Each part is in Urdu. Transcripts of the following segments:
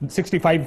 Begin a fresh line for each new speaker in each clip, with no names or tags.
65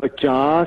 50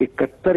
71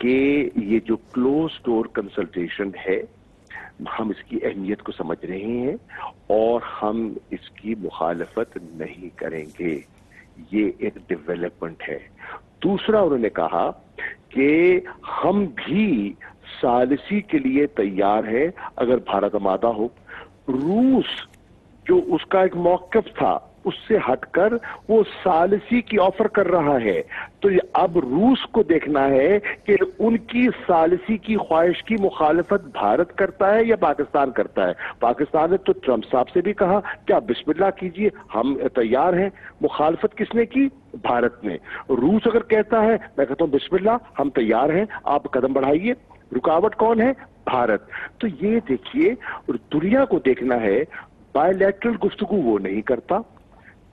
کہ یہ جو کلوز ڈور کنسلٹیشن ہے ہم اس کی اہمیت کو سمجھ رہے ہیں اور ہم اس کی مخالفت نہیں کریں گے. یہ ایک ڈیولپمنٹ ہے. دوسرا انہوں نے کہا کہ ہم بھی ثالثی کے لیے تیار ہیں اگر بھارت آمادہ ہو. روس جو اس کا ایک موقف تھا اس سے ہٹ کر وہ ثالثی کی آفر کر رہا ہے. تو اب روس کو دیکھنا ہے کہ ان کی ثالثی کی خواہش کی مخالفت بھارت کرتا ہے یا پاکستان کرتا ہے. پاکستان نے تو ٹرمپ صاحب سے بھی کہا کہ آپ بسم اللہ کیجئے ہم تیار ہیں. مخالفت کس نے کی؟ بھارت نے. روس اگر کہتا ہے میں کہتا ہوں بسم اللہ ہم تیار ہیں آپ قدم بڑھائیے. رکاوٹ کون ہے؟ بھارت. تو یہ دیکھیے دنیا کو دیکھنا ہے بائی لیٹرل گفتگو وہ نہیں کرتا,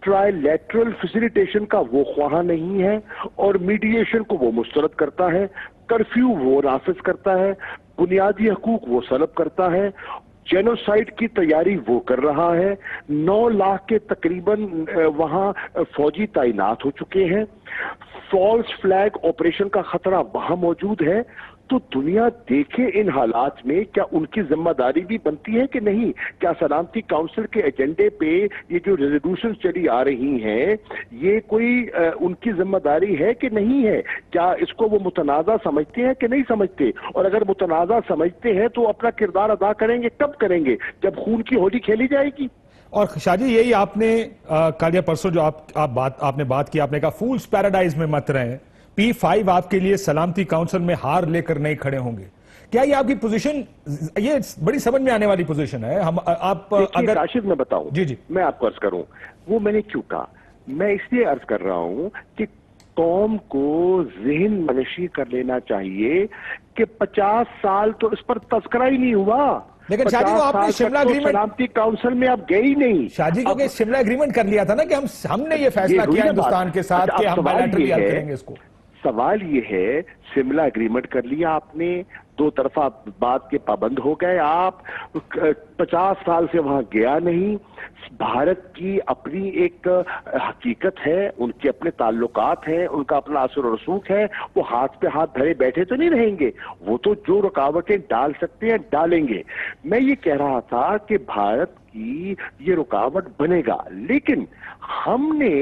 ٹرائی لیٹرل فیسیلیٹیشن کا وہ خواہاں نہیں ہے اور میڈیشن کو وہ مسترد کرتا ہے, کرفیو وہ نافذ کرتا ہے, بنیادی حقوق وہ سلب کرتا ہے, جینوسائیڈ کی تیاری وہ کر رہا ہے. 9 لاکھ کے تقریباً وہاں فوجی تعینات ہو چکے ہیں. فالس فلیگ آپریشن کا خطرہ وہاں موجود ہے. تو دنیا دیکھے ان حالات میں کیا ان کی ذمہ داری بھی بنتی ہے کہ نہیں؟ کیا سلامتی کاؤنسل کے ایجنڈے پہ یہ جو ریزولوشن چلی آ رہی ہیں یہ کوئی ان کی ذمہ داری ہے کہ نہیں ہے؟ کیا اس کو وہ متنازع سمجھتے ہیں کہ نہیں سمجھتے؟ اور اگر متنازع سمجھتے ہیں تو اپنا کردار ادا کریں گے کب کریں گے؟ جب خون کی ہولی کھیلی جائے گی.
اور شاہ جی یہی آپ نے کل یا پرسوں جو آپ نے بات کی, آپ نے کہا فولز پیراڈائز میں مت رہیں, P5 آپ کے لیے سلامتی کاؤنسل میں ہار لے کر نہیں کھڑے ہوں گے. کیا یہ آپ کی پوزیشن, یہ بڑی سمجھ میں آنے والی پوزیشن ہے؟ آپ اگر
کاشف میں بتاؤں,
جی
میں آپ کو عرض کروں وہ میں نے کیوں کہا, میں اس لیے عرض کر رہا ہوں کہ قوم کو ذہن منشی کر لینا چاہیے کہ 50 سال تو اس پر تذکرہ ہی نہیں ہوا.
لیکن شاہ جی وہ آپ نے شملہ اگریمنٹ,
سلامتی کاؤنسل میں آپ گئے ہی نہیں.
شاہ جی کیونکہ شملہ اگریمنٹ کر لیا تھا نا کہ ہم نے یہ فیصلہ کیا ہندوستان کے ساتھ کہ ہم بائیلیٹرلی حل کریں گے اس کو.
سوال یہ ہے شملہ اگریمنٹ کر لیا آپ نے, 2 طرفہ بات کے پابند ہو گئے آپ, 50 سال سے وہاں گیا نہیں. بھارت کی اپنی ایک حقیقت ہے, ان کے اپنے تعلقات ہیں, ان کا اپنا اثر و رسوخ ہے. وہ ہاتھ پہ ہاتھ دھرے بیٹھے تو نہیں رہیں گے, وہ تو جو رکاوٹیں ڈال سکتے ہیں ڈالیں گے. میں یہ کہہ رہا تھا کہ بھارت کی یہ رکاوٹ بنے گا, لیکن ہم نے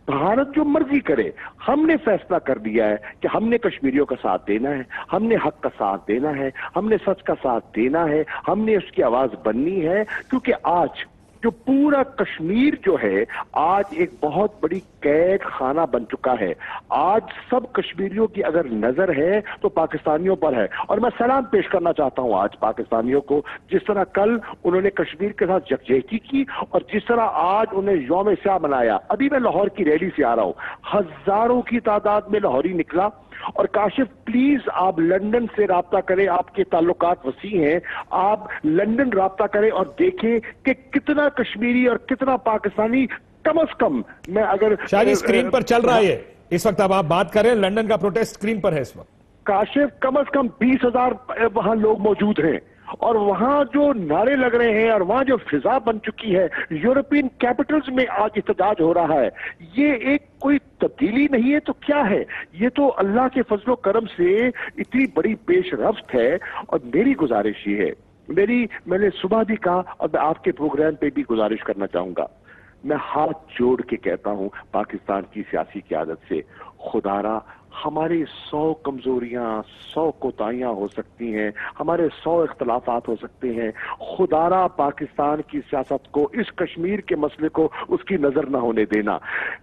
بھارت جو مرضی کرے, ہم نے فیصلہ کر دیا ہے کہ ہم نے کشمیریوں کا ساتھ دینا ہے, ہم نے حق کا ساتھ دینا ہے, ہم نے سچ کا ساتھ دینا ہے, ہم نے اس کی آواز بننی ہے. کیونکہ آج جو پورا کشمیر جو ہے آج ایک بہت بڑی قید خانہ بن چکا ہے. آج سب کشمیریوں کی اگر نظر ہے تو پاکستانیوں پر ہے. اور میں سلام پیش کرنا چاہتا ہوں آج پاکستانیوں کو, جس طرح کل انہوں نے کشمیر کے ساتھ یکجہتی کی اور جس طرح آج انہیں یوم سیاہ منایا. ابھی میں لاہور کی ریلی سے آ رہا ہوں, ہزاروں کی تعداد میں لاہوری نکلا. اور کاشف پلیز آپ لندن سے رابطہ کریں, آپ کے تعلقات وسیع ہیں, آپ لندن رابطہ کریں اور دیکھیں کہ کتنا کشمیری اور کتنا پاکستانی کم از کم, میں اگر
شاہ جی اسکرین پر چل رہا ہے اس وقت, اب آپ بات کریں لندن کا پروٹیسٹ اسکرین پر ہے اس وقت.
کاشف کم از کم 20,000 وہاں لوگ موجود ہیں اور وہاں جو نعرے لگ رہے ہیں اور وہاں جو فضا بن چکی ہے, یورپین کیپٹلز میں آج احتجاج ہو رہا ہے. یہ ایک کوئی تبدیلی نہیں ہے تو کیا ہے؟ یہ تو اللہ کے فضل و کرم سے اتنی بڑی پیش رفت ہے. اور میری گزارش یہ ہے, میں نے صبح بھی کہا اور میں آپ کے پروگرام پہ بھی گزارش کرنا چاہوں گا, میں ہاتھ جوڑ کے کہتا ہوں پاکستان کی سیاسی قیادت سے, خدا را ہمارے 100 کمزوریاں 100 کوتاہیاں ہو سکتی ہیں, ہمارے 100 اختلافات ہو سکتے ہیں, خدا را پاکستان کی سیاست کو, اس کشمیر کے مسئلے کو اس کی نظر نہ ہونے دینا.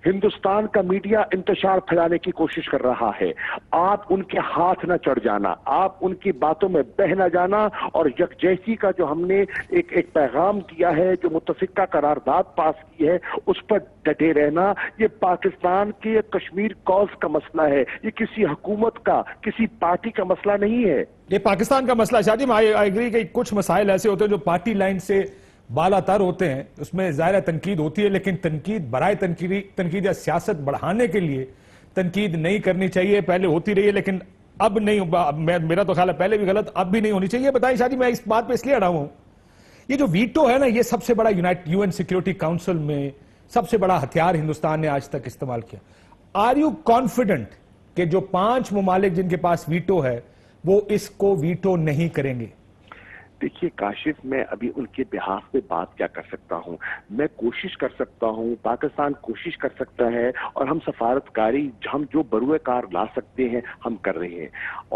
ہندوستان کا میڈیا انتشار پھیلانے کی کوشش کر رہا ہے, آپ ان کے ہاتھ نہ چڑھ جانا, آپ ان کی باتوں میں بہہ نہ جانا. اور یکجہتی کا جو ہم نے ایک پیغام دیا ہے, جو متفقہ قرارداد پاس کی ہے, اس پر ڈٹے رہنا. یہ پاکستان کے کشمیر کوز کا مسئلہ ہے, یہ کسی حکومت کا, کسی پارٹی کا مسئلہ نہیں ہے.
یہ پاکستان کا مسئلہ. شاہ جی آئی ایگری کہ کچھ مسائل ایسے ہوتے ہیں جو پارٹی لائن سے بالا تر ہوتے ہیں, اس میں ظاہر تنقید ہوتی ہے, لیکن تنقید برائے تنقید یا سیاست بڑھانے کے لیے تنقید نہیں کرنی چاہیے. پہلے ہوتی رہی ہے لیکن اب نہیں, میرا تو خیال ہے پہلے بھی غلط, اب بھی نہیں ہونی چاہیے. بتائیں شاہ جی, میں اس بات پہ اس لیے اڑا ہوں, یہ جو ویٹو ہے نا, یہ سب سے بڑا UN سیکیورٹی کاؤنسل میں سب سے بڑا ہتھیار ہندوستان نے آج تک استعمال کیا. آر یو کانفیڈنٹ کہ جو 5 ممالک جن کے پاس ویٹو ہے وہ اس کو ویٹو نہیں کریں گے؟
دیکھیے کاشف، میں ابھی ان کے بحاف پہ بات کیا کر سکتا ہوں؟ میں کوشش کر سکتا ہوں، پاکستان کوشش کر سکتا ہے، اور ہم سفارتکاری ہم جو بروئے کار لا سکتے ہیں ہم کر رہے ہیں،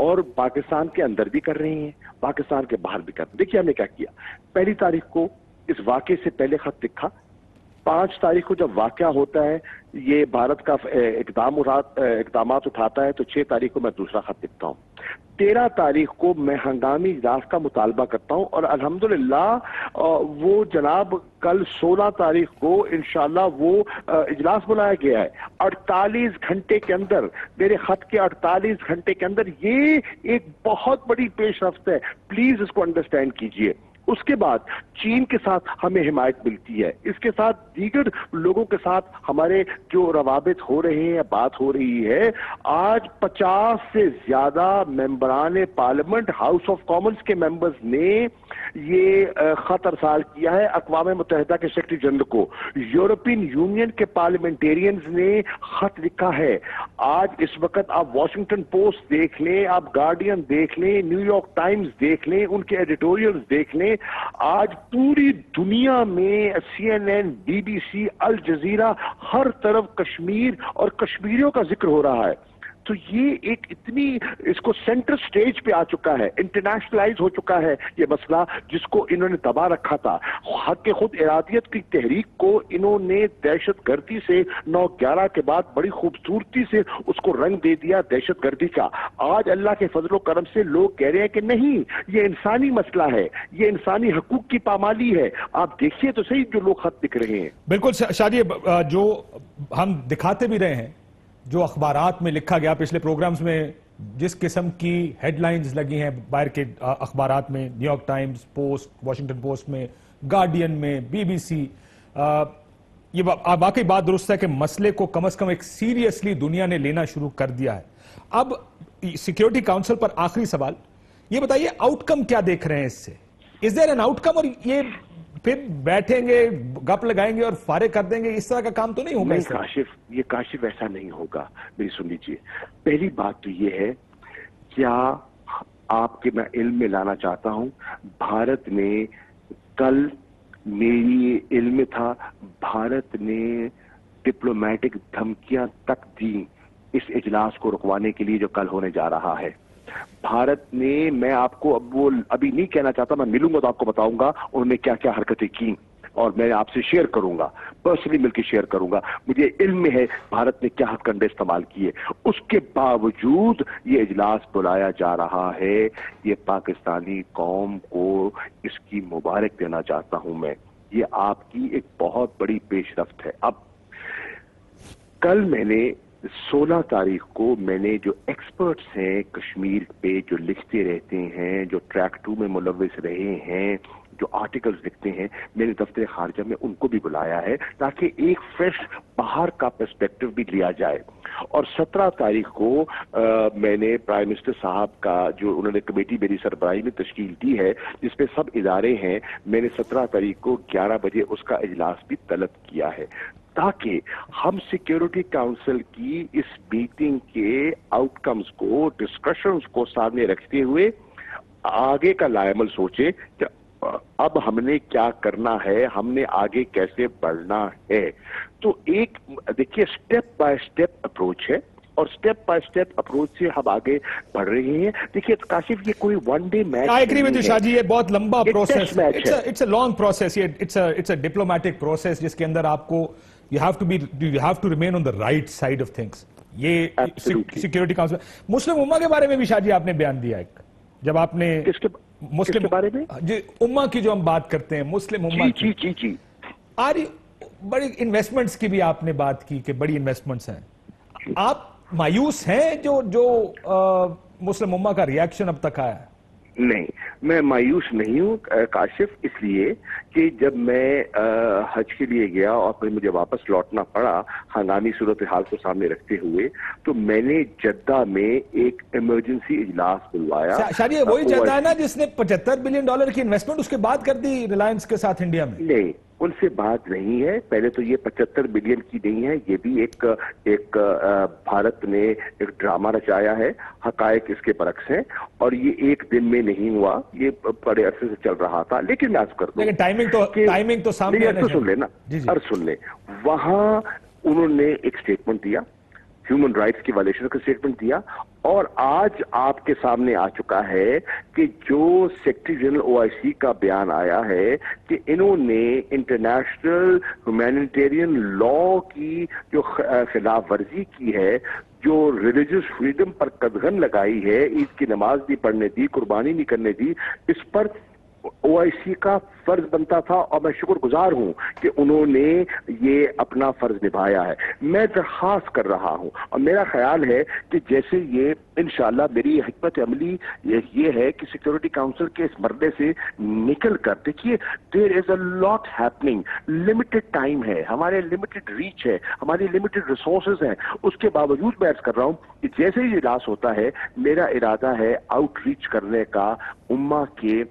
اور پاکستان کے اندر بھی کر رہے ہیں، پاکستان کے باہر بھی کر رہے ہیں۔ دیکھیے ہم نے کیا کیا، 1 تاریخ کو اس واقعے سے پہلے خط لکھا، 5 تاریخ کو جب واقعہ ہوتا ہے یہ بھارت کا اقدامات اٹھاتا ہے تو 6 تاریخ کو میں دوسرا خط لکھتا ہوں، 13 تاریخ کو میں ہنگامی اجلاس کا مطالبہ کرتا ہوں، اور الحمدللہ وہ جناب کل 16 تاریخ کو انشاءاللہ وہ اجلاس بلایا گیا ہے۔ 48 گھنٹے کے اندر، میرے خط کے 48 گھنٹے کے اندر، یہ ایک بہت بڑی پیش رفت ہے، پلیز اس کو انڈرسٹینڈ کیجئے۔ اس کے بعد چین کے ساتھ ہمیں حمایت ملتی ہے، اس کے ساتھ دیگر لوگوں کے ساتھ ہمارے جو روابط ہو رہے ہیں، بات ہو رہی ہے۔ آج 50 سے زیادہ ممبران پارلیمنٹ، ہاؤس آف کامنز کے ممبرز نے یہ خط ارسال کیا ہے اقوام متحدہ کے سیکرٹری جنرل کو، یورپین یونین کے پارلیمنٹیرینز نے خط لکھا ہے۔ آج اس وقت آپ واشنگٹن پوسٹ دیکھ لیں، آپ گارڈین دیکھ لیں، نیو یارک ٹائمز دیکھ لیں، ان کے ایڈیٹوریلز دیکھ لیں، آج پوری دنیا میں CNN، BBC، الجزیرہ، ہر طرف کشمیر اور کشمیریوں کا ذکر ہو رہا ہے۔ تو یہ ایک اتنی، اس کو سینٹر سٹیج پہ آ چکا ہے، انٹرنیشنلائز ہو چکا ہے یہ مسئلہ جس کو انہوں نے دبا رکھا تھا۔ حق خود ارادیت کی تحریک کو انہوں نے دہشت گردی سے 9/11 کے بعد بڑی خوبصورتی سے اس کو رنگ دے دیا دہشت گردی کا۔ آج اللہ کے فضل و کرم سے لوگ کہہ رہے ہیں کہ نہیں، یہ انسانی مسئلہ ہے، یہ انسانی حقوق کی پامالی ہے۔ آپ دیکھیے تو صحیح جو لوگ خط لکھ رہے ہیں۔
بالکل شادی، جو ہم دکھاتے بھی رہے ہیں، جو اخبارات میں لکھا گیا پچھلے پروگرامز میں، جس قسم کی ہیڈ لائنز لگی ہیں باہر کے اخبارات میں، new York Times, post, Washington post میں، گارڈین میں، BBC، یہ واقعی بات درست ہے کہ مسئلے کو کم از کم ایک سیریسلی دنیا نے لینا شروع کر دیا ہے۔ اب سیکیورٹی کاؤنسل پر آخری سوال، یہ بتائیے آؤٹ کم کیا دیکھ رہے ہیں اس سے؟ از دیر این آؤٹ کم، اور یہ پھر بیٹھیں گے، گپ لگائیں گے اور فارغ کر دیں گے، اس طرح کا کام تو نہیں ہوگا؟
نہیں کاشف ایسا نہیں ہوگا۔ میری سن لیجیے، پہلی بات تو یہ ہے، کیا آپ کے میں علم میں لانا چاہتا ہوں، بھارت نے کل، میری علم میں تھا، بھارت نے ڈپلومیٹک دھمکیاں تک دی اس اجلاس کو رکوانے کے لیے جو کل ہونے جا رہا ہے۔ بھارت نے، میں آپ کو ابھی نہیں کہنا چاہتا، میں ملوں گا تو آپ کو بتاؤں گا انہوں نے کیا کیا حرکتیں کی، اور میں آپ سے شیئر کروں گا، پرسنلی مل کے شیئر کروں گا۔ مجھے علم میں ہے بھارت نے کیا ہتھ کنڈے استعمال کیے، اس کے باوجود یہ اجلاس بلایا جا رہا ہے۔ یہ پاکستانی قوم کو اس کی مبارک دینا چاہتا ہوں میں، یہ آپ کی ایک بہت بڑی پیش رفت ہے۔ اب کل میں نے 16 تاریخ کو میں نے جو ایکسپرٹس ہیں کشمیر پہ، جو لکھتے رہتے ہیں، جو ٹریک 2 میں ملوث رہے ہیں، جو آرٹیکلز لکھتے ہیں، میں نے دفتر خارجہ میں ان کو بھی بلایا ہے تاکہ ایک فریش باہر کا پرسپیکٹو بھی لیا جائے۔ اور 17 تاریخ کو میں نے پرائم منسٹر صاحب کا جو انہوں نے کمیٹی میری سربراہی میں تشکیل دی ہے جس پہ سب ادارے ہیں، میں نے 17 تاریخ کو 11 بجے اس کا اجلاس بھی طلب کیا ہے تاکہ ہم سیکیورٹی کاؤنسل کی اس میٹنگ کے آؤٹ کمز کو، ڈسکشنز کو سامنے رکھتے ہوئے آگے کا لائمل سوچے کہ اب ہم نے کیا کرنا ہے، ہم نے آگے کیسے بڑھنا ہے۔ تو ایک دیکھیے سٹیپ بائی سٹیپ اپروچ ہے، اور سٹیپ بائی سٹیپ اپروچ سے ہم آگے بڑھ رہے ہیں۔ دیکھیے کاشف، یہ کوئی one day match
I agree with you شاہ جی، یہ بہت لمبا پروسیس ہے، it's a long process، it's a diplomatic process جس کے اندر آپ کو you have to remain on the right side of things۔ یہ سیکیورٹی کاؤنسل، مسلم امہ کے بارے میں بھی شاہ جی آپ نے بیان دیا ایک، جب آپ نے مسلم
بارے میں
جی امہ کی جو ہم بات کرتے ہیں، مسلم امہ کی،
جی
بڑی انویسٹمنٹس کی بھی آپ نے بات کی کہ بڑی انویسٹمنٹس ہیں، آپ مایوس ہیں جو مسلم امہ کا ریاکشن اب تک آیا ہے؟
نہیں، میں مایوس نہیں ہوں کاشف، اس لیے کہ جب میں حج کے لیے گیا اور پھر مجھے واپس لوٹنا پڑا ہنگامی صورتحال کو سامنے رکھتے ہوئے، تو میں نے جدہ میں ایک ایمرجنسی اجلاس بلوایا۔
شاہ جی وہی جدہ ہے نا جس نے $75 بلین کی انویسٹمنٹ اس کے بعد کر دی ریلائنس کے ساتھ انڈیا میں؟
نہیں، ان سے بات نہیں ہے. پہلے تو یہ 75 بلین کی نہیں ہے, یہ بھی ایک بھارت نے ایک ڈرامہ رچایا ہے. حقائق اس کے برعکس ہیں, اور یہ ایک دن میں نہیں ہوا, یہ بڑے عرصے سے چل رہا تھا. لیکن میں عرض کر دوں,
ٹائمنگ تو سامنے ہے.
سن لینا, سن لیں. وہاں انہوں نے ایک اسٹیٹمنٹ دیا, ہیومن رائٹس کی وائلیشن کا اسٹیٹمنٹ دیا, اور آج آپ کے سامنے آ چکا ہے کہ جو سیکریٹری جنرل OIC کا بیان آیا ہے کہ انہوں نے انٹرنیشنل ہیومینیٹیرین لا کی جو خلاف ورزی کی ہے, جو ریلیجس فریڈم پر قدغن لگائی ہے, عید کی نماز نہیں پڑھنے دی, قربانی نہیں کرنے دی, اس پر OIC کا فرض بنتا تھا, اور میں شکر گزار ہوں کہ انہوں نے یہ اپنا فرض نبھایا ہے. میں درخواست کر رہا ہوں, اور میرا خیال ہے کہ جیسے یہ انشاءاللہ میری حکمت عملی یہ ہے کہ سیکیورٹی کاؤنسل کے اس مرحلے سے نکل کر, دیکھیے دیر از اے لاٹ ہیپننگ, لمیٹڈ ٹائم ہے, ہمارے لمیٹڈ ریچ ہے, ہماری لمیٹڈ ریسورسز ہیں. اس کے باوجود میں عرض کر رہا ہوں کہ جیسے ہی اجلاس ہوتا ہے, میرا ارادہ ہے آؤٹ ریچ کرنے کا امہ کے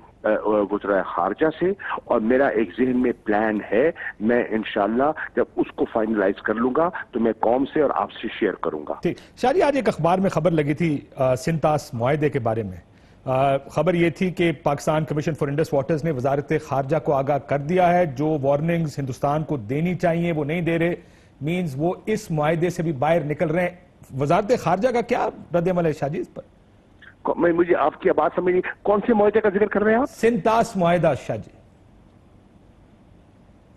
وزراء خارجہ سے, اور میرا ایک ذہن میں پلان ہے. میں انشاءاللہ جب اس کو فائنلائز کر لوں گا تو میں قوم سے اور آپ سے شیئر کروں گا.
ٹھیک. شاہ جی, آج ایک اخبار میں خبر لگی تھی سنتاس معاہدے کے بارے میں. خبر یہ تھی کہ Pakistan commission for Indus waters نے وزارت خارجہ کو آگاہ کر دیا ہے, جو وارننگز ہندوستان کو دینی چاہیے وہ نہیں دے رہے, مینز وہ اس معاہدے سے بھی باہر نکل رہے ہیں. وزارت خارجہ کا کیا رد عمل ہے شاہ جی اس پر؟
مجھے آپ کی بات سمجھ نہیں, کون سے معاہدے کا ذکر کر رہے ہیں آپ؟
سنتاس معاہدہ شاہ جی,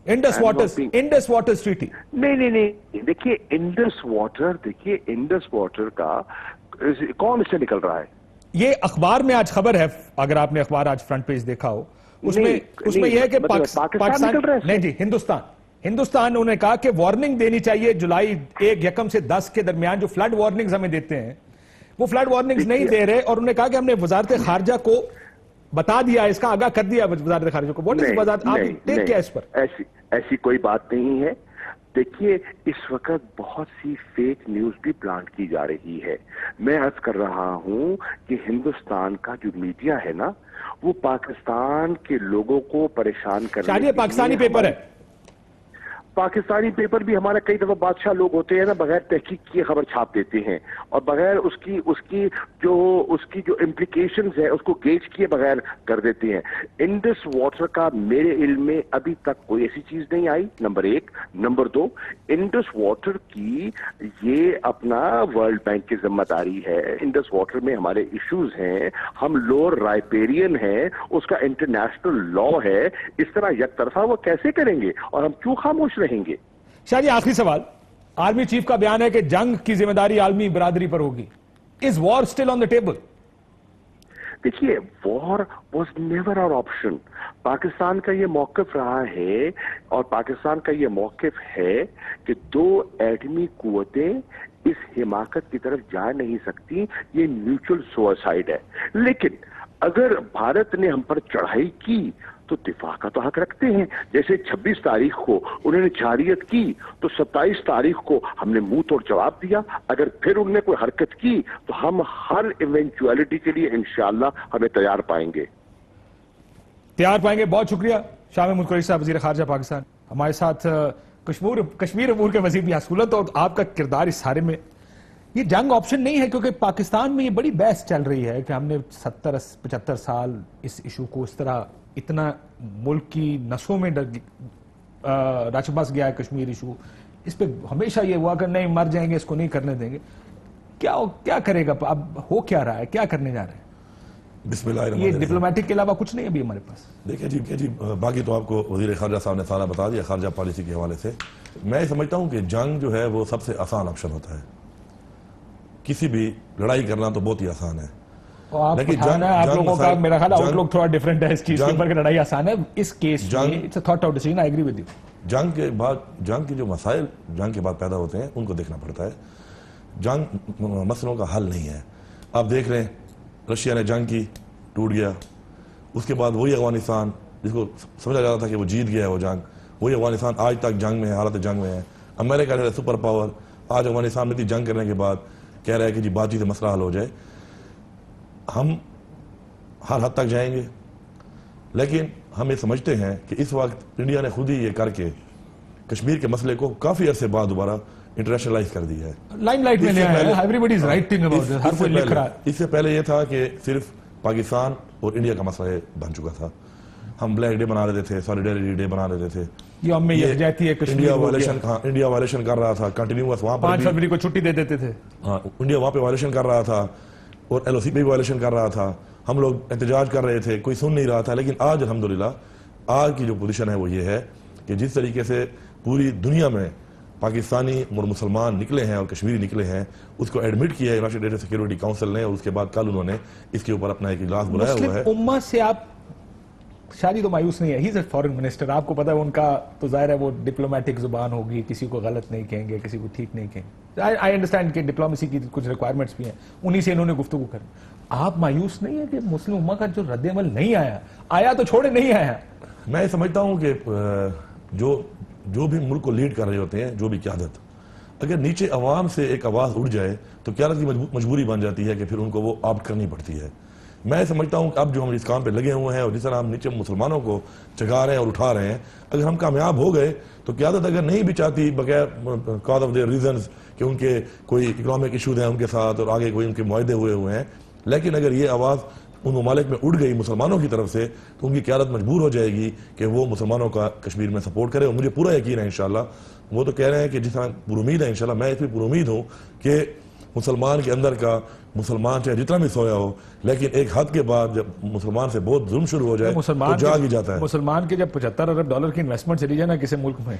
انڈس واٹرز ٹریٹی.
نہیں, دیکھیے انڈس واٹر کا کون اس سے نکل رہا ہے؟
یہ اخبار میں آج خبر ہے, اگر آپ نے اخبار آج فرنٹ پیج دیکھا ہو, اس میں یہ ہے کہ پاکستان نہیں جی, ہندوستان انہوں نے کہا کہ وارننگ دینی چاہیے جولائی 1 سے 10 کے درمیان, جو فلڈ وارننگز ہمیں دیتے ہیں وہ فلڈ وارننگز نہیں دے رہے, اور انہوں نے کہا کہ ہم نے وزارت خارجہ کو بتا دیا, اس کا آگاہ کر دیا وزارت خارجہ کو. واٹ از وزارت, آپ ٹیک کیا اس پر؟
ایسی کوئی بات نہیں ہے. دیکھیے اس وقت بہت سی فیک نیوز بھی پلانٹ کی جا رہی ہے. میں عرض کر رہا ہوں کہ ہندوستان کا جو میڈیا ہے نا, وہ پاکستان کے لوگوں کو پریشان کرنے کے لیے,
پاکستانی پیپر ہے,
پاکستانی پیپر بھی ہمارے کئی دفعہ بادشاہ لوگ ہوتے ہیں نا, بغیر تحقیق کیے خبر چھاپ دیتے ہیں, اور بغیر اس کی جو امپلیکیشنز ہے اس کو گیج کیے بغیر کر دیتے ہیں. انڈس واٹر کا میرے علم میں ابھی تک کوئی ایسی چیز نہیں آئی, نمبر 1. نمبر 2, انڈس واٹر کی یہ اپنا ورلڈ بینک کی ذمہ داری ہے. انڈس واٹر میں ہمارے ایشوز ہیں, ہم لوور رائپیرین ہیں, اس کا انٹرنیشنل لا ہے. اس طرح یک طرفہ وہ کیسے کریں گے, اور ہم کیوں خاموش رہیں گے؟
شاہ جی آخری سوال, آرمی چیف کا بیان ہے کہ جنگ کی ذمہ داری عالمی برادری پر ہوگی. Is war still on the table?
دیکھیے war was never our option. Pakistan کا یہ موقف رہا ہے, اور پاکستان کا یہ موقف ہے کہ 2 ایٹمی قوتیں اس حماقت کی طرف جا نہیں سکتی. یہ میوچل سوسائڈ ہے. لیکن اگر بھارت نے ہم پر چڑھائی کی تو دفاع کا تو حق رکھتے ہیں. جیسے 26 تاریخ کو انہوں نے جارحیت کی تو 27 تاریخ کو ہم نے منہ توڑ جواب دیا. اگر پھر انہوں نے کوئی حرکت کی تو ہم ہر ایونچوالٹی کے لیے انشاءاللہ ہمیں تیار پائیں گے.
بہت شکریہ شاہ محمود قریشی صاحب, وزیر خارجہ پاکستان. ہمارے ساتھ کشمیر امور کے وزیر بھی حصولت, اور آپ کا کردار اس سارے میں, یہ جنگ آپشن نہیں ہے, کیونکہ پاکستان میں یہ بڑی بحث چل رہی ہے کہ ہم نے 70-75 سال اس ایشو کو اس طرح اتنا ملک کی نسوں میں رچ بس گیا ہے. کشمیر ایشو, اس پہ ہمیشہ یہ ہوا کہ نہیں مر جائیں گے, اس کو نہیں کرنے دیں گے. کیا کرے گا اب, ہو کیا رہا ہے, کیا کرنے جا رہے ہیں؟
بسم اللہ الرحمن
یہ
الرحیم.
ڈپلومیٹک کے علاوہ کچھ نہیں ابھی ہمارے پاس.
دیکھیں جی باقی تو آپ کو وزیر خارجہ صاحب نے سارا بتا دیا خارجہ پالیسی کے حوالے سے. میں سمجھتا ہوں کہ جنگ جو ہے وہ سب سے آسان آپشن ہوتا ہے. کسی بھی لڑائی کرنا تو بہت ہی آسان ہے,
لیکن آپ لوگوں کا میرا خیال آؤٹ لک تھوڑا ڈیفرنٹ ہے اس چیز کے اوپر کہ لڑائی آسان ہے. اس کیس میں it's a thought out decision, I agree with you.
جنگ کے جو مسائل جنگ کے بعد پیدا ہوتے ہیں ان کو دیکھنا پڑتا ہے. جنگ مسئلوں کا حل نہیں ہے. آپ دیکھ رہے ہیں رشیا نے جنگ کی, ٹوٹ گیا. اس کے بعد وہی افغانستان جس کو سمجھا جاتا تھا کہ وہ جیت گیا ہے وہ جنگ, وہی افغانستان آج تک جنگ میں ہے, حالت جنگ میں ہے. امریکہ جو ہے سپر پاور, آج افغانستان میں جنگ کرنے کے بعد کہہ رہا ہے کہ جی بات چیت سے مسئلہ حل ہو جائے. ہم ہر حد تک جائیں گے, لیکن ہم یہ سمجھتے ہیں کہ اس وقت انڈیا نے خود ہی یہ کر کے کشمیر کے مسئلے کو کافی عرصے بعد دوبارہ انٹرنیشنلائز کر دیا ہے.
لائم لائٹ میں لیا ہے, everybody is writing about this, ہر کوئی لکھ رہا ہے.
اس سے پہلے یہ تھا کہ صرف پاکستان اور انڈیا کا مسئلہ بن چکا تھا. ہم بلیک ڈے بنا لیتے تھے, سالیڈیرٹی ڈے بنا لیتے تھے,
یوم یکجہتی ہے کشمیر,
انڈیا وائلیشن کر رہا تھا کنٹینیوس, وہاں پر
5 فروری کو چھٹی دے دیتے تھے.
ہاں, انڈیا وہاں پہ وائلیشن کر رہا تھا اور ایل او سی پہ بھی وائلیشن کر رہا تھا. ہم لوگ احتجاج کر رہے تھے, کوئی سن نہیں رہا تھا. لیکن آج الحمدللہ آج کی جو پوزیشن ہے وہ یہ ہے کہ جس طریقے سے پوری دنیا میں پاکستانی اور مسلمان نکلے ہیں اور کشمیری نکلے ہیں, اس کو ایڈمٹ کیا ہے یونائٹڈ نیشن سیکورٹی کاؤنسل نے, اور اس کے بعد کل انہوں نے اس کے اوپر اپنا ایک اجلاس بلایا ہوا ہے.
مسلم امت سے آپ شادی تو مایوس نہیں ہے, ہی از اے فارن منسٹر, آپ کو پتا ہے ان کا تو ظاہر ہے وہ ڈپلومیٹک زبان ہوگی, کسی کو غلط نہیں کہیں گے, کسی کو ٹھیک نہیں کہیں گے. آئی انڈرسٹینڈ کہ ڈپلومیسی کی کچھ ریکوائرمنٹس بھی ہیں, انہی سے انہوں نے گفتگو کرنی. آپ مایوس نہیں ہے کہ مسلم امت کا جو رد عمل نہیں آیا تو چھوڑے نہیں آیا؟
میں یہ سمجھتا ہوں کہ جو بھی ملک کو لیڈ کر رہے ہوتے ہیں, جو بھی قیادت, اگر نیچے عوام سے ایک آواز اٹھ جائے تو قیادت کی مجبوری بن جاتی ہے کہ پھر ان کو وہ آپٹ کرنی پڑتی ہے. میں سمجھتا ہوں کہ اب جو ہم اس کام پہ لگے ہوئے ہیں اور جس طرح ہم نیچے مسلمانوں کو جگا رہے ہیں اور اٹھا رہے ہیں, اگر ہم کامیاب ہو گئے تو قیادت اگر نہیں بھی چاہتی بغیر کاز آف دیئر ریزنز کہ ان کے کوئی اکنامک ایشوز ہیں ان کے ساتھ اور آگے کوئی ان کے معاہدے ہوئے ہیں, لیکن اگر یہ آواز ان ممالک میں اڑ گئی مسلمانوں کی طرف سے تو ان کی قیادت مجبور ہو جائے گی کہ وہ مسلمانوں کا کشمیر میں سپورٹ کرے. اور مجھے پورا یقین ہے انشاءاللہ, وہ تو کہہ رہے ہیں کہ جس طرح پر امید ہے انشاءاللہ, میں اس پہ پر امید ہوں کہ مسلمان کے اندر کا مسلمان چاہے جتنا بھی سویا ہو, لیکن ایک حد کے بعد جب مسلمان سے بہت ظلم شروع ہو جائے تو جاگ ہی جاتا ہے.
مسلمان کے جب $75 ارب کی انویسٹمنٹ چلی جائے نا کسی ملک میں,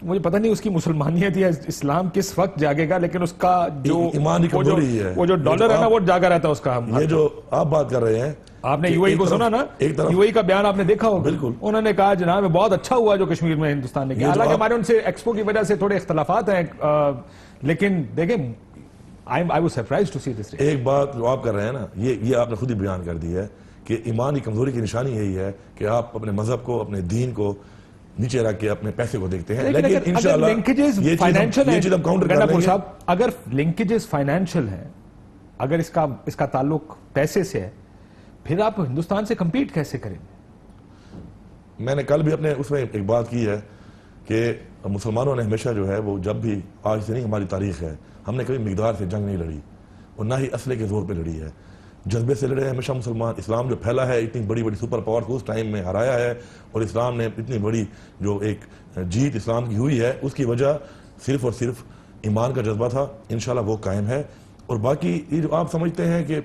مجھے پتہ نہیں اس کی مسلمانیت یا اسلام کس وقت جاگے گا, لیکن اس کا جو
ایمان کی کمزوری ہے,
وہ جو ڈالر ہے نا وہ جاگا رہتا ہے اس کا.
یہ جو آپ بات کر رہے ہیں,
آپ نے یو اے ای کو سنا نا, یو اے ای کا بیان آپ نے دیکھا ہوگا,
بالکل
انہوں نے کہا جناب بہت اچھا ہوا جو کشمیر میں ہندوستان نے کیا. حالانکہ ہمارے ان سے ایکسپو کی وجہ سے تھوڑے اختلافات ہیں, لیکن دیکھیں I was surprised to see this.
ایک بات جو آپ کر رہے ہیں نا, یہ آپ نے خود ہی بیان کر دی ہے کہ ایمان کی کمزوری کی نشانی یہی ہے کہ آپ اپنے مذہب کو, اپنے دین کو نیچے رکھ کے اپنے پیسے کو دیکھتے ہیں. لیکن انشاءاللہ یہ چیز ہم کاؤنٹر کر لیں گے.
اگر لنکیجز فائنینشل ہیں, اگر اس کا تعلق پیسے سے ہے, پھر آپ ہندوستان سے کمپیٹ کیسے کریں گے؟
میں نے کل بھی اپنے اس میں ایک بات کی ہے کہ مسلمانوں نے ہمیشہ جو ہے وہ جب بھی, آج سے نہیں ہماری تاریخ ہے, ہم نے کبھی مقدار سے جنگ نہیں لڑی اور نہ ہی اسلحے کے زور پہ لڑی ہے, جذبے سے لڑے ہیں ہمیشہ مسلمان. اسلام جو پھیلا ہے, اتنی بڑی بڑی سپر پاور کو اس ٹائم میں ہرایا ہے, اور اسلام نے اتنی بڑی جو ایک جیت اسلام کی ہوئی ہے, اس کی وجہ صرف اور صرف ایمان کا جذبہ تھا. انشاءاللہ وہ قائم ہے. اور باقی یہ جو آپ سمجھتے ہیں کہ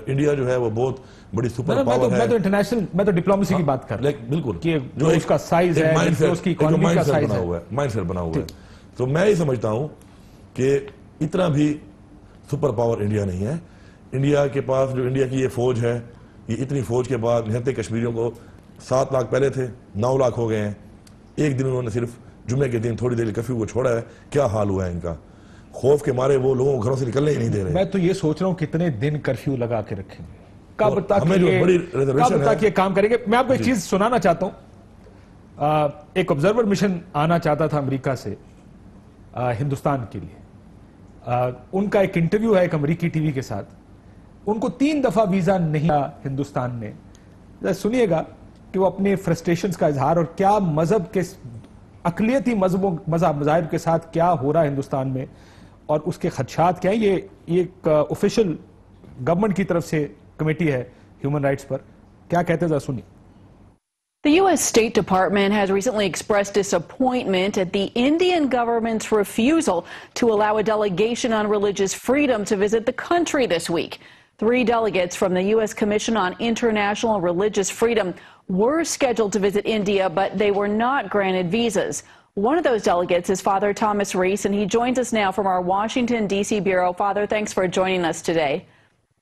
انڈیا جو ہے وہ بہت بڑی سپر پاور ہے,
میں تو انٹرنیشنل, میں تو ڈپلومیسی کی بات کر رہا ہوں.
بالکل,
کہ جو اس کا سائز ہے, اس کی اکانومی کا سائز ہے,
مائنڈ سیٹ بنا ہوا ہے. تو میں یہ سمجھتا ہوں کہ اتنا بھی سپر پاور انڈیا نہیں ہے. انڈیا کے پاس جو انڈیا کی یہ فوج ہے, یہ اتنی فوج کے بعد نہتے کشمیریوں کو 7 لاکھ پہلے تھے, 9 لاکھ ہو گئے ہیں. ایک دن انہوں نے صرف جمعے کے دن تھوڑی دیر کرفیو کو چھوڑا ہے. کیا حال ہوا ہے ان کا, خوف کے مارے وہ لوگوں کو گھروں سے نکلنے ہی نہیں دے رہے.
میں تو یہ سوچ رہا ہوں کتنے دن کرفیو لگا کے رکھیں گے, کب تک یہ کام کریں گے. میں آپ کو ایک چیز سنانا چاہتا ہوں. ایک آبزرور مشن آنا چاہتا تھا امریکہ سے ہندوستان کے لیے. ان کا ایک انٹرویو ہے ایک امریکی ٹی وی کے ساتھ. ان کو 3 دفعہ ویزا نہیں ہندوستان نے. سنیے گا کہ وہ اپنے فرسٹریشنز کا اظہار اور کیا مذہب کے اقلیتی مذاہب کے ساتھ کیا ہو رہا ہے ہندوستان میں اور اس کے خدشات کیا ہیں. یہ ایک آفیشل گورنمنٹ کی طرف سے کمیٹی ہے ہیومن رائٹس پر, کیا کہتے ہیں ذرا سنیے.
The U.S. State Department has recently expressed disappointment at the Indian government's refusal to allow a delegation on religious freedom to visit the country this week. 3 delegates from the U.S. Commission on International and Religious Freedom were scheduled to visit India, but they were not granted visas. One of those delegates is Father Thomas Reese, and he joins us now from our Washington, D.C. bureau. Father, thanks for joining us today.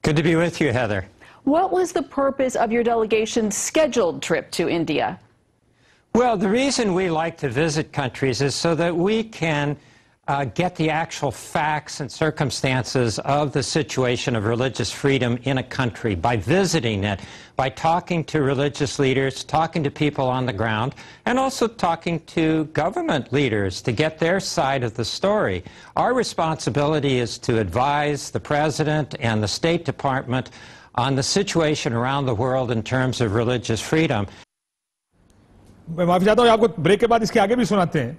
Good to be with you, Heather.
What was the purpose of your delegation's scheduled trip to India?
Well, the reason we like to visit countries is so that we can get the actual facts and circumstances of the situation of religious freedom in a country by visiting it, by talking to religious leaders, talking to people on the ground, and also talking to government leaders to get their side of the story. Our responsibility is to advise the President and the State Department on the situation around the world in terms of religious freedom.
میں معافی چاہتا ہوں, آپ کو بریک کے بعد اس کے آگے بھی سناتے ہیں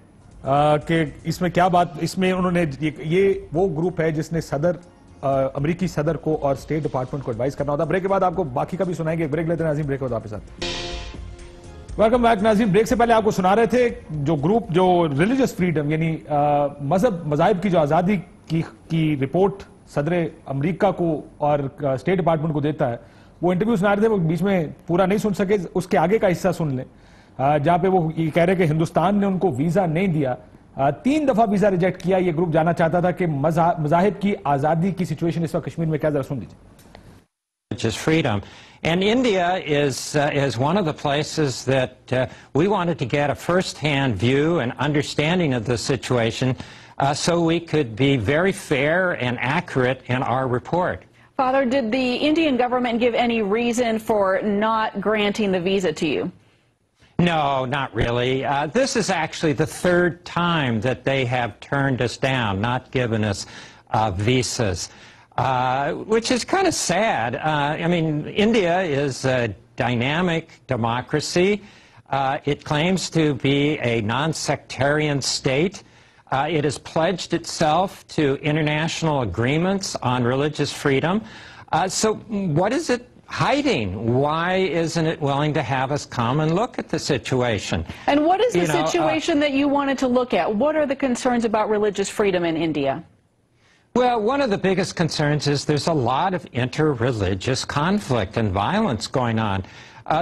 کہ اس میں کیا بات, اس میں انہوں نے یہ وہ گروپ ہے جس نے امریکی صدر کو اور اسٹیٹ ڈپارٹمنٹ کو ایڈوائز کرنا ہوتا ہے. بریک کے بعد آپ کو باقی کا بھی سنائیں گے. بریک لیتے ہیں ناظرین, بریک کے بعد واپس آتے ہیں. ویلکم بیک ناظرین. بریک سے پہلے آپ کو سنا رہے تھے جو گروپ جو ریلیجس فریڈم یعنی مذاہب کی جو آزادی کی رپورٹ صدر امریکہ کو اور اسٹیٹ ڈپارٹمنٹ کو دیتا ہے, وہ انٹرویو سنا رہے تھے, وہ بیچ میں پورا نہیں سن سکے. اس کے آگے کا حصہ سن لیں جہاں پہ وہ یہ کہہ رہے کہ ہندوستان نے ان کو ویزا نہیں دیا, 3 دفعہ ویزا ریجیکٹ کیا. یہ گروپ جانا چاہتا تھا کہ مذاہب کی آزادی کی سچویشن اس وقت کشمیر میں کیا, ذرا سن لیجیے.
Religious freedom. And India is one of the places that we wanted to get a first-hand view and understanding of the situation so we could be very fair and accurate in our report.
Father, did the Indian government give any reason for not granting the visa to you?
No, not really. This is actually the 3rd time that they have turned us down, not given us visas. Which is kind of sad. I mean, India is a dynamic democracy. It claims to be a non-sectarian state. It has pledged itself to international agreements on religious freedom. So what is it hiding? Why isn't it willing to have us come and look at the situation?
And what is the situation that you wanted to look at? What are the concerns about religious freedom in India?
Well, one of the biggest concerns is there's a lot of inter-religious conflict and violence going on.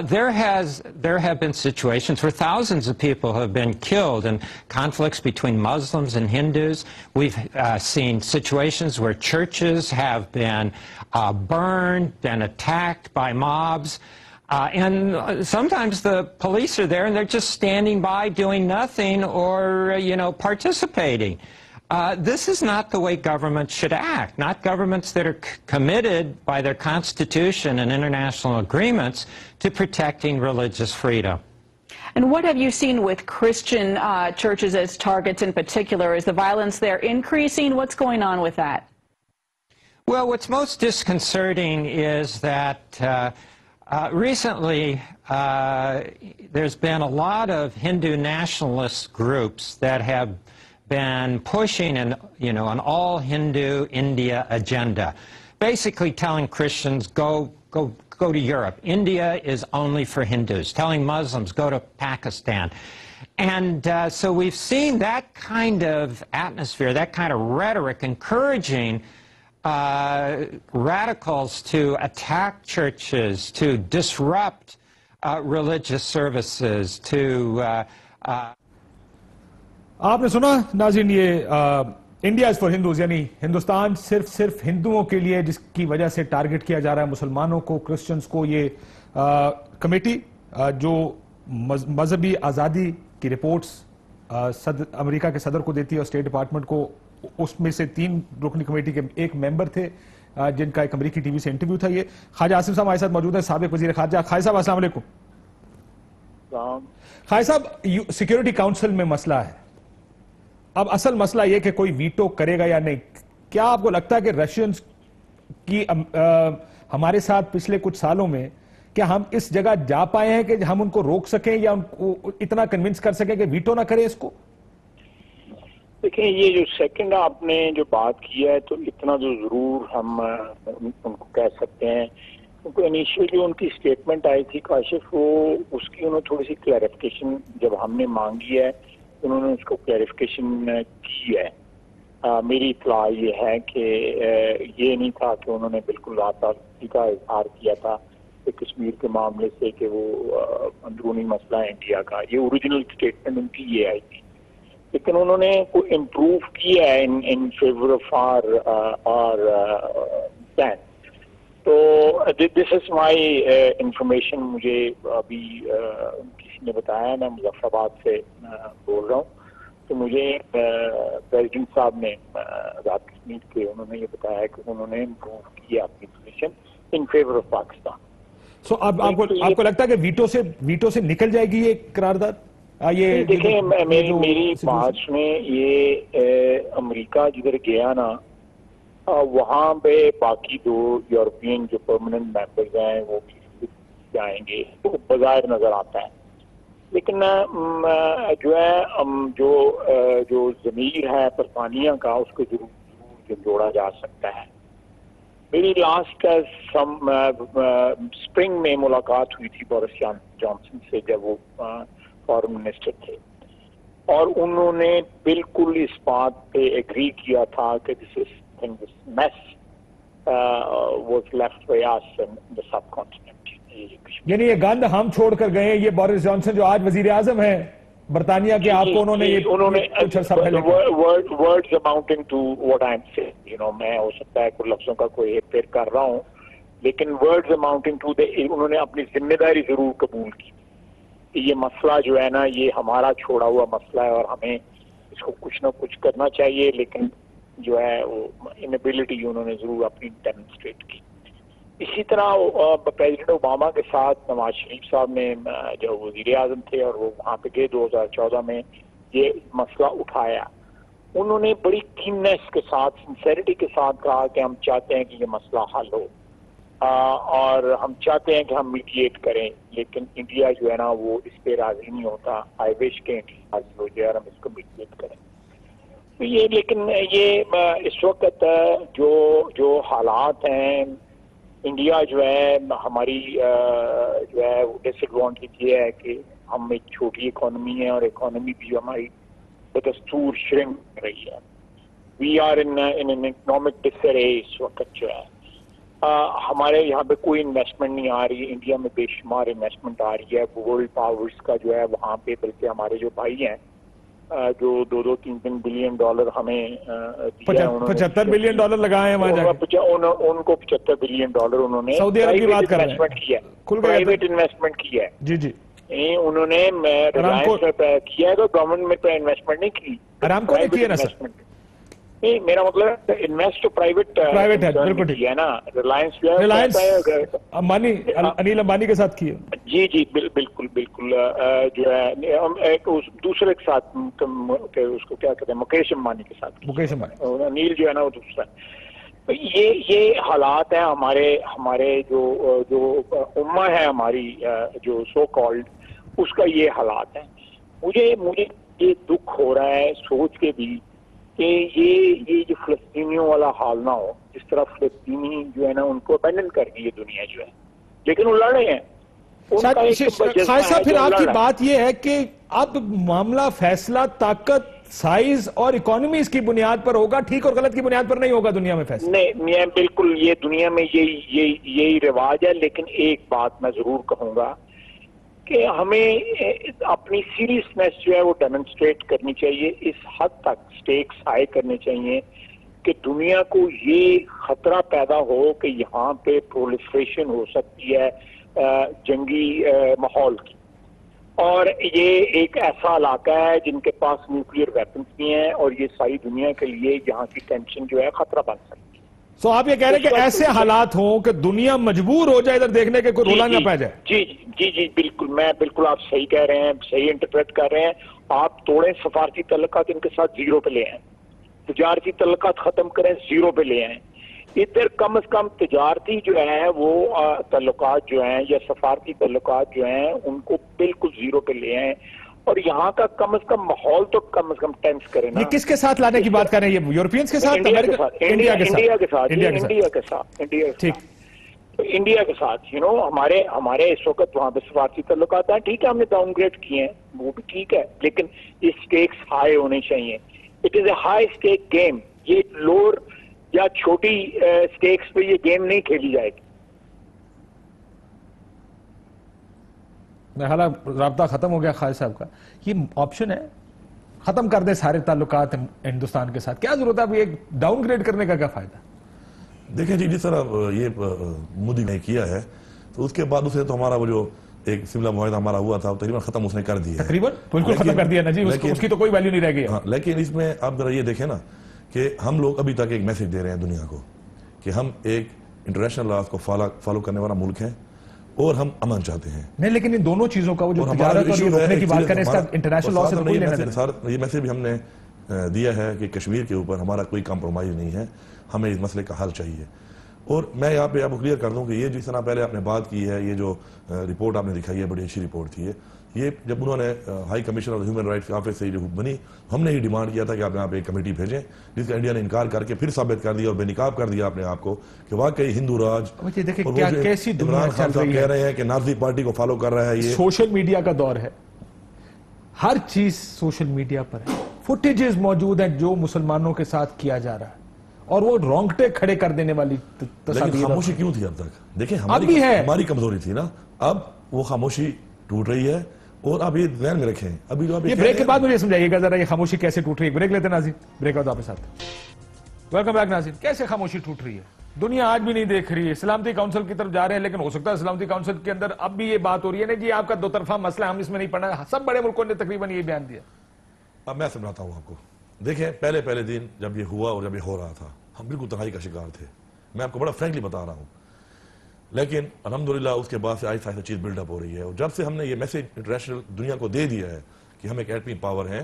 There have been situations where thousands of people have been killed in conflicts between Muslims and Hindus. We've seen situations where churches have been burned and attacked by mobs. And sometimes the police are there and they're just standing by doing nothing or, participating. This is not the way governments should act, not governments that are committed by their constitution and international agreements to protecting religious freedom.
And what have you seen with Christian churches as targets in particular? Is the violence there increasing? What's going on with that?
Well, what's most disconcerting is that recently there's been a lot of Hindu nationalist groups that have been pushing an all Hindu India agenda, basically telling Christians go to Europe. India is only for Hindus. Telling Muslims go to Pakistan. And so we've seen that kind of atmosphere, that kind of rhetoric encouraging radicals to attack churches, to disrupt religious services, to
آپ نے سنا ناظرین, یہ انڈیا از فار ہندوز یعنی ہندوستان صرف ہندوؤں کے لیے, جس کی وجہ سے ٹارگٹ کیا جا رہا ہے مسلمانوں کو, کرسچنز کو. یہ کمیٹی جو مذہبی آزادی کی رپورٹس امریکہ کے صدر کو دیتی ہے اور اسٹیٹ ڈپارٹمنٹ کو, اس میں سے 3 رکنی کمیٹی کے ایک ممبر تھے جن کا ایک امریکی ٹی وی سے انٹرویو تھا. یہ خواجہ عاصم صاحب ہمارے ساتھ موجود ہیں, سابق وزیر خارجہ. خواجہ صاحب السلام علیکم. خواجہ صاحب, سیکیورٹی کاؤنسل میں مسئلہ ہے. اب اصل مسئلہ یہ کہ کوئی ویٹو کرے گا یا نہیں. کیا آپ کو لگتا ہے کہ رشینز کی ہمارے ساتھ پچھلے کچھ سالوں میں کیا ہم اس جگہ جا پائے ہیں کہ ہم ان کو روک سکیں یا ان کو اتنا کنونس کر سکیں کہ ویٹو نہ کرے اس کو؟
دیکھیں, یہ جو سیکنڈ آپ نے جو بات کی ہے تو اتنا جو ضرور ہم ان کو کہہ سکتے ہیں, کیونکہ انیشیل جو ان کی اسٹیٹمنٹ آئی تھی کاشف, وہ اس کی انہوں تھوڑی سی کلیریفیکیشن جب ہم نے مانگی ہے انہوں نے اس کو کلیریفیکیشن کی ہے. میری اطلاع یہ ہے کہ یہ نہیں تھا کہ انہوں نے بالکل رات کا اظہار کیا تھا کہ کشمیر کے معاملے سے کہ وہ اندرونی مسئلہ ہے انڈیا کا. یہ اوریجنل اسٹیٹمنٹ ان کی یہ آئی تھی, لیکن انہوں نے کوئی امپروو کیا ہے in favour of our plan. تو دس از مائی انفارمیشن. مجھے ابھی کسی نے بتایا, میں مظفر آباد سے بول رہا ہوں, تو مجھے پریزیڈنٹ صاحب نے آزاد کشمیر کے انہوں نے یہ بتایا کہ انہوں نے امپروو کیا اپنی position in favour of Pakistan.
So اب آپ کو لگتا ہے کہ ویٹو سے نکل جائے گی یہ قرارداد؟ یہ
دیکھیں, میری بات سنیں, یہ امریکہ جدھر گیا نا, وہاں پہ باقی 2 یورپین جو پرماننٹ ممبرز ہیں وہ بھی جائیں گے, تو بظاہر نظر آتا ہے. لیکن جو ہے جو ضمیر ہے برطانیہ کا اس کو ضرور جوڑا جا سکتا ہے. میری لاسٹ اسپرنگ میں ملاقات ہوئی تھی بورس جانسن سے جب وہ فارن منسٹر تھے, اور انہوں نے بالکل اس بات پہ ایگری کیا تھا کہ this mess was left by us in the subcontinent.
یعنی یہ گند ہم چھوڑ کر گئے. یہ بورس جانسن جو آج وزیر اعظم ہیں برطانیہ کے, آپ کو انہوں نے کچھ عرصہ پہلے
words amounting to what I'm saying, میں ہو سکتا ہے کچھ لفظوں کا کوئی ہیر پھیر کر رہا ہوں, لیکن words amounting to انہوں نے اپنی ذمہ داری ضرور قبول کی. یہ مسئلہ جو ہے نا یہ ہمارا چھوڑا ہوا مسئلہ ہے اور ہمیں اس کو کچھ نہ کچھ کرنا چاہیے, لیکن جو ہے وہ انیبلٹی انہوں نے ضرور اپنی ڈیمونسٹریٹ کی. اسی طرح پریزیڈنٹ اوباما کے ساتھ نواز شریف صاحب نے جو وزیر اعظم تھے اور وہ وہاں پہ گئے 2014 میں یہ مسئلہ اٹھایا. انہوں نے بڑی کیننس کے ساتھ سنسیریٹی کے ساتھ کہا کہ ہم چاہتے ہیں کہ یہ مسئلہ حل ہو اور ہم چاہتے ہیں کہ ہم میڈیٹ کریں, لیکن انڈیا جو ہے نا وہ اس پہ راضی نہیں ہوتا. آئی وش کہ انڈیا راضی ہو جائے اور ہم اس کو میڈیٹ کریں. یہ لیکن یہ اس وقت جو حالات ہیں, انڈیا جو ہے ہماری جو ہے ڈس ایڈوانٹیج یہ ہے کہ ہم ایک چھوٹی اکانومی ہے اور اکانومی بھی ہماری بدستور شرنک رہی ہے. وی آر ان اکنامک ڈسرے اس وقت جو ہے. ہمارے یہاں پہ کوئی انویسٹمنٹ نہیں آ رہی ہے. انڈیا میں بے شمار انویسٹمنٹ آ رہی ہے ورلڈ پاورز کا جو ہے وہاں پہ, بلکہ ہمارے جو بھائی ہیں جو 2-3 بلین ڈالر ہمیں
75 بلین ڈالر لگائے ہیں وہاں جا کے,
ان کو 75 بلین ڈالر انہوں نے
سعودی عرب کی بات کر رہے ہیں,
پرائیویٹ انویسٹمنٹ کیا ہے.
جی جی,
انہوں نے ریلائنس میں کیا ہے تو گورنمنٹ میں انویسٹمنٹ نہیں کی.
ارامکو نے کیا نا سر,
نہیں میرا مطلب انویسٹ تو پرائیویٹ
ہے, بالکل
ٹھیک ہے نا. ریلائنس
انیل امبانی کے ساتھ کیا.
جی جی بالکل جو ہے دوسرے کے ساتھ, اس کو کیا کہتے ہیں, مکیش امبانی کے ساتھ.
مکیش امبانی,
انیل جو ہے نا وہ دوسرا. یہ حالات ہیں ہمارے جو امہ ہے ہماری جو سو کالڈ, اس کا یہ حالات ہیں. مجھے یہ دکھ ہو رہا ہے سوچ کے بھی کہ یہ جو فلسطینیوں والا حال نہ ہو, جس طرح فلسطینی جو ہے نا ان کو ابینڈن کر دی ہے دنیا جو ہے, لیکن وہ لڑ رہے ہیں.
خالصہ پھر آپ کی بات یہ ہے کہ اب معاملہ فیصلہ طاقت, سائز اور اکانومیز کی بنیاد پر ہوگا, ٹھیک اور غلط کی بنیاد پر نہیں ہوگا دنیا میں فیصلہ.
نہیں بالکل, یہ دنیا میں یہی رواج ہے. لیکن ایک بات میں ضرور کہوں گا کہ ہمیں اپنی سیریسنس جو ہے وہ ڈیمونسٹریٹ کرنی چاہیے. اس حد تک سٹیکس ہائی کرنے چاہیے کہ دنیا کو یہ خطرہ پیدا ہو کہ یہاں پہ پرولیفریشن ہو سکتی ہے جنگی ماحول کی, اور یہ ایک ایسا علاقہ ہے جن کے پاس نیوکلیئر ویپنز بھی ہیں, اور یہ ساری دنیا کے لیے یہاں کی ٹینشن جو ہے خطرہ بن سکتی ہے.
سو آپ یہ کہہ رہے ہیں کہ ایسے حالات ہوں کہ دنیا مجبور ہو جائے ادھر دیکھنے کے, کوئی رولا نہ پہ جائے.
جی بالکل آپ صحیح کہہ رہے ہیں, صحیح انٹرپریٹ کر رہے ہیں. آپ توڑیں سفارتی تعلقات ان کے ساتھ 0 پہ لے آئیں, تجارتی تعلقات ختم کریں 0 پہ لے آئیں. ادھر کم از کم تجارتی جو ہے وہ تعلقات جو ہیں یا سفارتی تعلقات جو ہیں ان کو بالکل 0 پہ لے آئیں, اور یہاں کا کم از کم ماحول تو کم از کم ٹینس کریں نا.
یہ کس کے ساتھ لانے کی بات کر رہے ہیں, یہ یورپینز کے ساتھ,
انڈیا کے ساتھ ہمارے اس وقت وہاں پہ سفارتی تعلقات ہیں. ٹھیک ہے, ہم نے ڈاؤن گریڈ کیے ہیں, وہ بھی ٹھیک ہے, لیکن یہ سٹیکس ہائی ہونے چاہیے. It is a high stack game. یہ لوور یا چھوٹی سٹیکس پہ یہ گیم نہیں کھیلی جائے گی.
حالانکہ رابطہ ختم ہو گیا خالد صاحب کا, یہ آپشن ہے ختم کر دیں سارے تعلقات ہندوستان کے ساتھ, کیا ضرورت ہے اب یہ ڈاؤن گریڈ کرنے کا, کیا فائدہ؟
دیکھیں جی, جس طرح یہ مودی نے کیا ہے تو اس کے بعد اسے تو ہمارا وہ جو ایک سملہ معاہدہ ہمارا ہوا تھا تقریباً ختم اس نے کر دیا,
تقریباً بالکل ختم کر دیا نا جی, اس کی تو کوئی ویلیو نہیں رہ گئی.
لیکن اس میں آپ ذرا یہ دیکھیں نا کہ ہم لوگ ابھی تک ایک میسج دے رہے ہیں دنیا کو کہ ہم ایک انٹرنیشنل لاز کو فالو کرنے والا ملک ہیں اور ہم امن چاہتے ہیں.
نہیں, لیکن ان دونوں چیزوں کا وہ جو تجارت اور روکنے کی بات کریں, اس کا انٹرنیشنل لاء سے کوئی لینا دینا.
یہ میسج بھی ہم نے دیا ہے کہ کشمیر کے اوپر ہمارا کوئی کمپرومائز نہیں ہے, ہمیں اس مسئلے کا حل چاہیے. اور میں یہاں پہ آپ کو کلیئر کر دوں کہ یہ جس طرح پہلے آپ نے بات کی ہے, یہ جو رپورٹ آپ نے دکھائی ہے بڑی اچھی رپورٹ تھی. یہ جب انہوں نے high commissioner of human rights office سے جو بنی، ہم نے ہی ڈیمانڈ کیا تھا کہ آپ یہاں پہ ایک کمیٹی بھیجیں، جس کا انڈیا نے انکار کر کے پھر ثابت کر دیا اور بے نقاب کر دیا اپنے آپ کو کہ واقعی ہندو راج، عمران خان صاحب کہہ رہے ہیں کہ نازی پارٹی کو فالو کر رہا ہے. یہ
سوشل میڈیا کا دور ہے، ہر چیز سوشل میڈیا پر ہے، فوٹیجز موجود ہیں جو مسلمانوں کے ساتھ کیا جا رہا ہے، اور وہ رونگٹے کھڑے کر دینے والی
لیکن خاموشی کیوں تھی اب تک؟ دیکھیں ہماری کمزوری تھی نا، اب وہ خاموشی ٹوٹ رہی ہے. اور آپ یہ ذہن میں رکھیں، ابھی جو آپ
یہ بریک کے بعد مجھے سمجھائیے گا ذرا یہ خاموشی کیسے ٹوٹ رہی ہے. بریک لیتے ہیں ناظرین، بریک بعد واپس آتے ہیں. ویلکم بیک ناظرین. کیسے خاموشی ٹوٹ رہی ہے؟ دنیا آج بھی نہیں دیکھ رہی ہے. سلامتی کونسل کی طرف جا رہے ہیں، لیکن ہو سکتا ہے سلامتی کونسل کے اندر اب بھی یہ بات ہو رہی ہے نا جی آپ کا دو طرفہ مسئلہ، ہم اس میں نہیں پڑھنا. سب بڑے ملکوں نے تقریباً یہ بیان دیا.
اب میں سمجھاتا ہوں آپ کو. دیکھیں پہلے دن جب یہ ہوا اور جب یہ ہو رہا تھا، ہم بالکل تنہائی کا شکار تھے. میں آپ کو بڑا فرینکلی بتا رہا ہوں. لیکن الحمدللہ اس کے بعد سے آہستہ آہستہ چیز بلڈ اپ ہو رہی ہے. اور جب سے ہم نے یہ میسج انٹرنیشنل دنیا کو دے دیا ہے کہ ہم ایک ایٹمی پاور ہیں،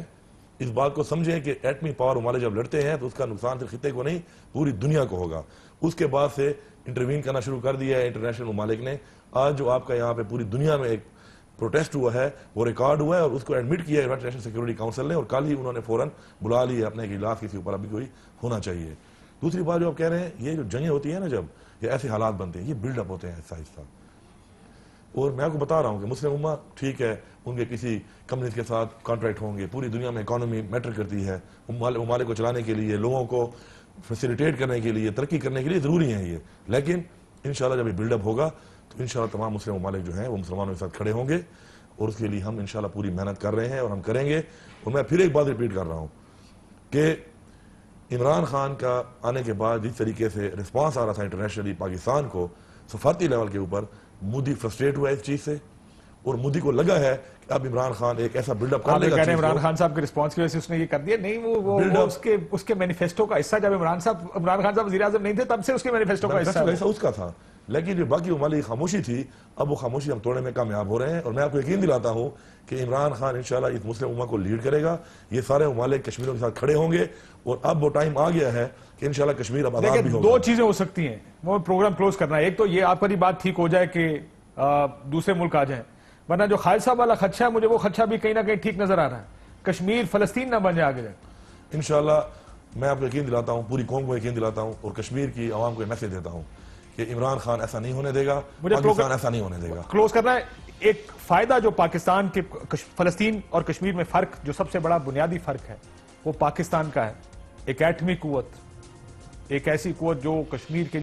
اس بات کو سمجھیں کہ ایٹمی پاور ممالک جب لڑتے ہیں تو اس کا نقصان صرف خطے کو نہیں پوری دنیا کو ہوگا. اس کے بعد سے انٹروین کرنا شروع کر دیا ہے انٹرنیشنل ممالک نے. آج جو آپ کا یہاں پہ پوری دنیا میں ایک پروٹیسٹ ہوا ہے وہ ریکارڈ ہوا ہے اور اس کو ایڈمٹ کیا ہے یونائیٹڈ نیشن سیکورٹی کاؤنسل نے، اور کل ہی انہوں نے فوراً بلا لی ہے اپنے اجلاس کسی اوپر ابھی کوئی ہونا چاہیے. دوسری بات جو آپ کہہ رہے ہیں، یہ جو جنگیں ہوتی ہیں نا، جب یہ ایسے حالات بنتے ہیں، یہ بلڈ اپ ہوتے ہیں آہستہ آہستہ. اور میں آپ کو بتا رہا ہوں کہ مسلم امہ ٹھیک ہے، ان کے کسی کمپنیز کے ساتھ کانٹریکٹ ہوں گے، پوری دنیا میں اکانومی میٹر کرتی ہے، ممالک کو چلانے کے لیے، لوگوں کو فیسیلیٹیٹ کرنے کے لیے، ترقی کرنے کے لیے ضروری ہیں یہ. لیکن انشاءاللہ جب یہ بلڈ اپ ہوگا تو انشاءاللہ تمام مسلم ممالک جو ہیں وہ مسلمانوں کے ساتھ کھڑے ہوں گے، اور اس کے لیے ہم انشاءاللہ پوری محنت کر رہے ہیں اور ہم کریں گے. اور میں پھر ایک بات ریپیٹ کر رہا ہوں کہ عمران خان کا آنے کے بعد جس طریقے سے رسپانس آ رہا تھا انٹرنیشنلی پاکستان کو، سفارتی لیول کے اوپر مودی فرسٹریٹ ہوا ہے اس چیز سے، اور مودی کو لگا ہے کہ اب عمران خان ایک ایسا بلڈ اپ کر لے گا.
عمران خان صاحب کے رسپانس کی وجہ سے اس نے یہ کر دیا؟ نہیں، وہ اس کے مینیفیسٹو کا حصہ، جب عمران خان صاحب وزیر اعظم نہیں تھے تب سے اس کے مینیفیسٹو کا حصہ
اس کا تھا. لیکن جو باقی ممالک خاموشی تھی، اب وہ خاموشی ہم توڑنے میں کامیاب ہو رہے ہیں. اور میں آپ کو یقین دلاتا ہوں کہ عمران خان انشاءاللہ اس مسلم امہ کو لیڈ کرے گا. یہ سارے ممالک کشمیریوں کے ساتھ کھڑے ہوں گے، اور اب وہ ٹائم آ گیا ہے کہ انشاءاللہ کشمیر اب آزاد بھی ہوگا.
دو چیزیں ہو سکتی ہیں، وہ پروگرام کلوز کرنا ہے. ایک تو یہ آپ کی بات ٹھیک ہو جائے کہ دوسرے ملک آ جائیں، ورنہ جو خالد صاحب والا خدشہ ہے مجھے وہ خدشہ بھی کہیں نہ کہیں ٹھیک نظر آ رہا ہے. کشمیر فلسطین نہ بن جائے آگے جائے.
انشاءاللہ میں آپ کو یقین دلاتا ہوں، پوری قوم کو یقین دلاتا ہوں، اور کشمیر کی عوام کو یہ میسج دیتا ہوں کہ عمران خان ایسا نہیں ہونے دے گا، پاکستان ایسا نہیں ہونے دے گا.
کلوز کرنا ہے. ایک فائدہ جو پاکستان کے فلسطین اور کشمیر میں فرق، جو سب سے بڑا بنیادی فرق ہے، وہ پاکستان کا ہے. ایک ایٹمی قوت، ایک ایسی قوت جو کشمیر کے